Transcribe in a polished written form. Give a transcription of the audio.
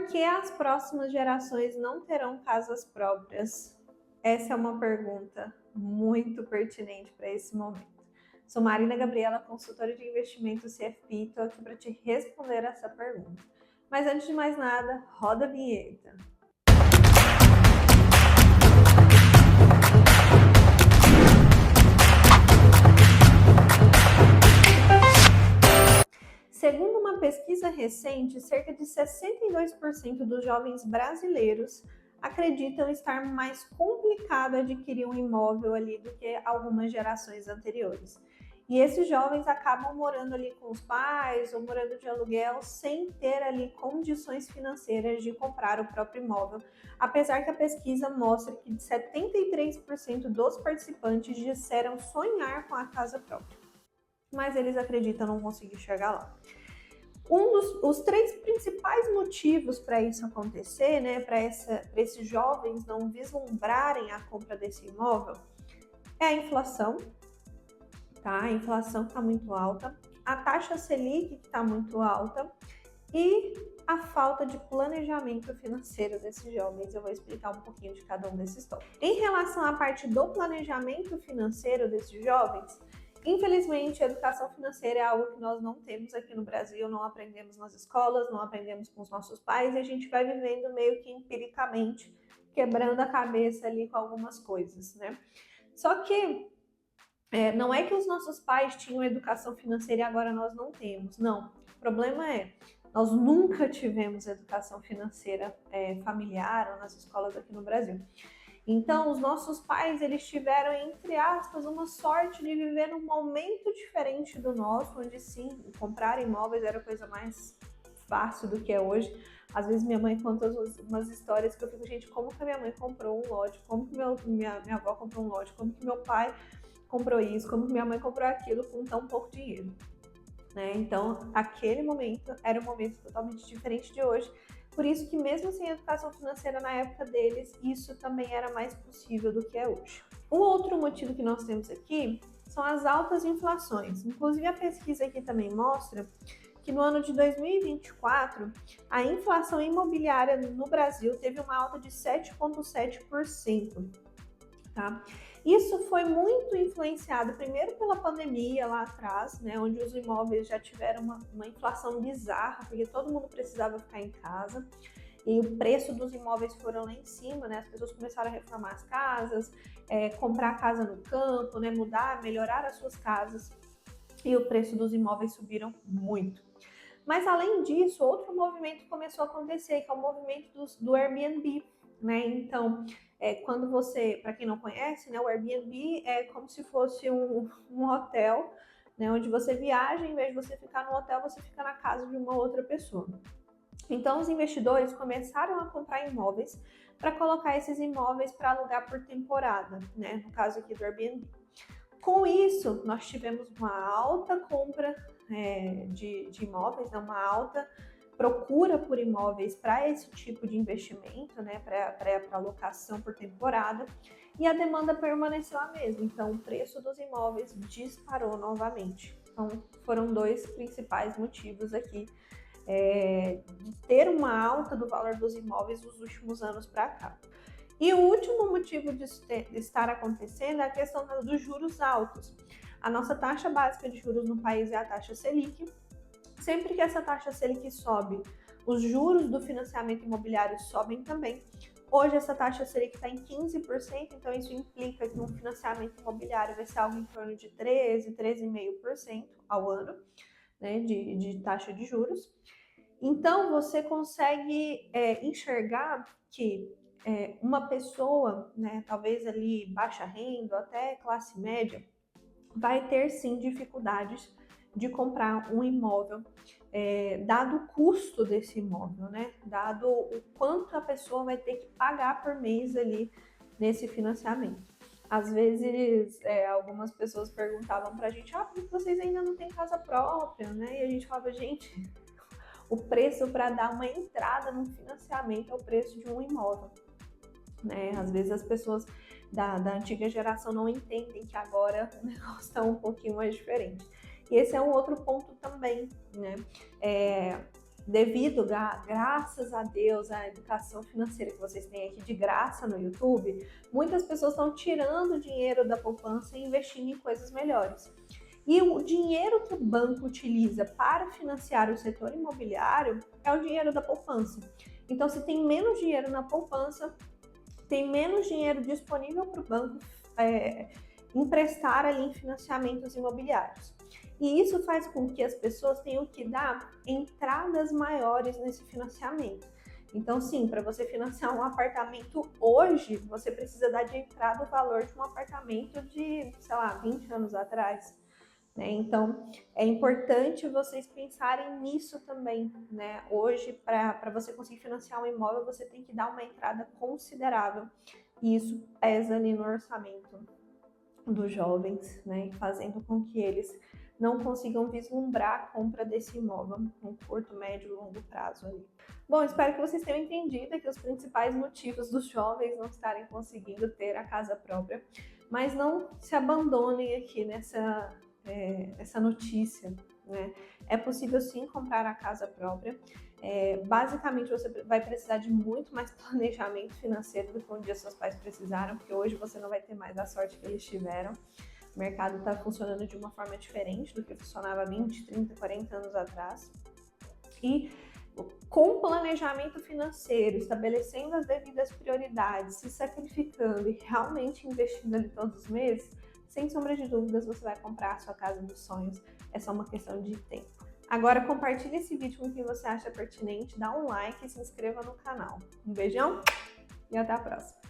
que as próximas gerações não terão casas próprias? Essa é uma pergunta muito pertinente para esse momento. Sou Marina Gabriela, consultora de investimentos CFP, e estou aqui para te responder essa pergunta. Mas antes de mais nada, roda a vinheta. Segundo uma pesquisa recente, cerca de 62% dos jovens brasileiros acreditam estar mais complicado adquirir um imóvel ali do que algumas gerações anteriores. E esses jovens acabam morando ali com os pais ou morando de aluguel sem ter ali condições financeiras de comprar o próprio imóvel, apesar que a pesquisa mostra que 73% dos participantes disseram sonhar com a casa própria, mas eles acreditam não conseguir chegar lá. Os três principais motivos para isso acontecer, né, para esses jovens não vislumbrarem a compra desse imóvel, é a inflação, tá? A inflação está muito alta, a taxa Selic que está muito alta e a falta de planejamento financeiro desses jovens. Eu vou explicar um pouquinho de cada um desses tópicos. Em relação à parte do planejamento financeiro desses jovens, infelizmente, a educação financeira é algo que nós não temos aqui no Brasil, não aprendemos nas escolas, não aprendemos com os nossos pais, e a gente vai vivendo meio que empiricamente, quebrando a cabeça ali com algumas coisas, né? Só que não é que os nossos pais tinham educação financeira e agora nós não temos, não. O problema é, nós nunca tivemos educação financeira familiar ou nas escolas aqui no Brasil. Então, os nossos pais, eles tiveram, entre aspas, uma sorte de viver num momento diferente do nosso, onde sim, comprar imóveis era a coisa mais fácil do que é hoje. Às vezes minha mãe conta umas histórias que eu fico, gente, como que a minha mãe comprou um lote, como que minha avó comprou um lote, como que meu pai comprou isso, como que minha mãe comprou aquilo com tão pouco dinheiro, né? Então, aquele momento era um momento totalmente diferente de hoje. Por isso que mesmo sem educação financeira na época deles, isso também era mais possível do que é hoje. Um outro motivo que nós temos aqui são as altas inflações. Inclusive a pesquisa aqui também mostra que no ano de 2024, a inflação imobiliária no Brasil teve uma alta de 7,7%. Tá? Isso foi muito influenciado primeiro pela pandemia lá atrás, né, onde os imóveis já tiveram uma inflação bizarra, porque todo mundo precisava ficar em casa e o preço dos imóveis foram lá em cima, né, as pessoas começaram a reformar as casas, comprar casa no campo, né, mudar, melhorar as suas casas e o preço dos imóveis subiram muito. Mas além disso, outro movimento começou a acontecer, que é o movimento do Airbnb, né? Então, quando você, para quem não conhece, né, o Airbnb é como se fosse um hotel, né, onde você viaja, em vez de você ficar no hotel, você fica na casa de uma outra pessoa. Então, os investidores começaram a comprar imóveis para colocar esses imóveis para alugar por temporada, né? No caso aqui do Airbnb. Com isso, nós tivemos uma alta compra de imóveis, né, uma alta procura por imóveis para esse tipo de investimento, né, para alocação por temporada, e a demanda permaneceu a mesma, então o preço dos imóveis disparou novamente. Então foram dois principais motivos aqui de ter uma alta do valor dos imóveis nos últimos anos para cá. E o último motivo de estar acontecendo é a questão dos juros altos. A nossa taxa básica de juros no país é a taxa Selic. Sempre que essa taxa Selic sobe, os juros do financiamento imobiliário sobem também. Hoje essa taxa Selic está em 15%, então isso implica que um financiamento imobiliário vai ser algo em torno de 13, 13,5% ao ano, né, de taxa de juros. Então você consegue enxergar que uma pessoa, né, talvez ali baixa renda, até classe média, vai ter sim dificuldades de comprar um imóvel, dado o custo desse imóvel, né? Dado o quanto a pessoa vai ter que pagar por mês ali nesse financiamento. Às vezes, algumas pessoas perguntavam pra gente, por que vocês ainda não têm casa própria, né? E a gente falava, gente, o preço para dar uma entrada no financiamento é o preço de um imóvel, né? Às vezes as pessoas da antiga geração não entendem que agora o negócio está um pouquinho mais diferente. E esse é um outro ponto também, né? graças a Deus, à educação financeira que vocês têm aqui de graça no YouTube, muitas pessoas estão tirando dinheiro da poupança e investindo em coisas melhores. E o dinheiro que o banco utiliza para financiar o setor imobiliário é o dinheiro da poupança. Então, se tem menos dinheiro na poupança, tem menos dinheiro disponível para o banco emprestar ali em financiamentos imobiliários. E isso faz com que as pessoas tenham que dar entradas maiores nesse financiamento. Então, sim, para você financiar um apartamento hoje, você precisa dar de entrada o valor de um apartamento de, sei lá, 20 anos atrás. Né? Então, é importante vocês pensarem nisso também, né? Hoje, para você conseguir financiar um imóvel, você tem que dar uma entrada considerável. E isso pesa ali no orçamento dos jovens, né? Fazendo com que eles não consigam vislumbrar a compra desse imóvel no curto, médio e longo prazo ali. Bom, espero que vocês tenham entendido aqui os principais motivos dos jovens não estarem conseguindo ter a casa própria, mas não se abandonem aqui essa notícia, né? É possível sim comprar a casa própria. Basicamente você vai precisar de muito mais planejamento financeiro do que um dia seus pais precisaram, porque hoje você não vai ter mais a sorte que eles tiveram. O mercado está funcionando de uma forma diferente do que funcionava 20, 30, 40 anos atrás. E com planejamento financeiro, estabelecendo as devidas prioridades, se sacrificando e realmente investindo ali todos os meses, sem sombra de dúvidas você vai comprar a sua casa dos sonhos. É só uma questão de tempo. Agora compartilhe esse vídeo com quem você acha pertinente, dá um like e se inscreva no canal. Um beijão e até a próxima!